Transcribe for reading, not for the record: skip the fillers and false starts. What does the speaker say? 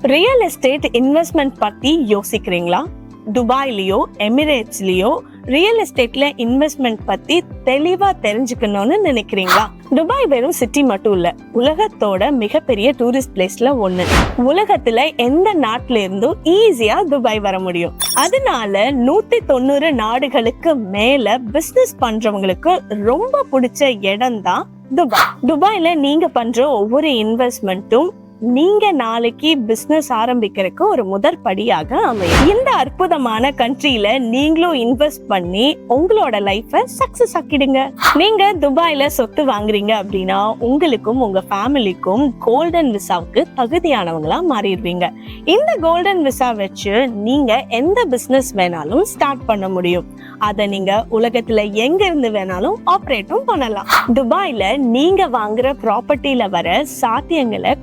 Real estate investment பத்தி யோசிக்கிறீங்களா? துபாய்லயோ எமிரேட்ஸ்லயோ real எஸ்டேட்ல investment பத்தி தெளிவா தெரிஞ்சுக்கணும்னு நினைக்கிறீங்களா? துபாய் வெறும் சிட்டி மட்டும் இல்ல, உலகத்தோட மிகப்பெரிய டூரிஸ்ட் பிளேஸ்ல ஒண்ணு. உலகத்துல எந்த நாட்டுல இருந்தும் ஈஸியா துபாய் வர முடியும். அதனால 190 நாடுகளுக்கு மேல பிசினஸ் பண்றவங்களுக்கு ரொம்ப பிடிச்ச இடம் தான் துபாய். துபாய்ல நீங்க பண்ற ஒவ்வொரு இன்வெஸ்ட்மெண்ட்டும் நீங்க நாளைக்கு பிசினஸ் ஆரம்பிக்கிறதுக்கு ஒரு முதற் படியாக அமையும். இந்த அற்புதமான கண்ட்ரியில நீங்களும் இன்வெஸ்ட் பண்ணி உங்களோட லைஃபை சக்சஸ் ஆக்கிடுங்க. நீங்க துபாய்ல சொத்து வாங்குறீங்க அப்படின்னா உங்களுக்கும் உங்க ஃபேமிலிக்கும் கோல்டன் விசாவுக்கு தகுதியானவங்களா மாறிடுவீங்க. இந்த கோல்டன் விசா வச்சு நீங்க எந்த பிசினஸ் வேணாலும் ஸ்டார்ட் பண்ண முடியும். அதை நீங்க உலகத்துல எங்க இருந்து வேணாலும் ஆப்ரேட்டும் பண்ணலாம். துபாய்ல நீங்க வாங்குற ப்ராப்பர்ட்டில வர சாத்தியங்களை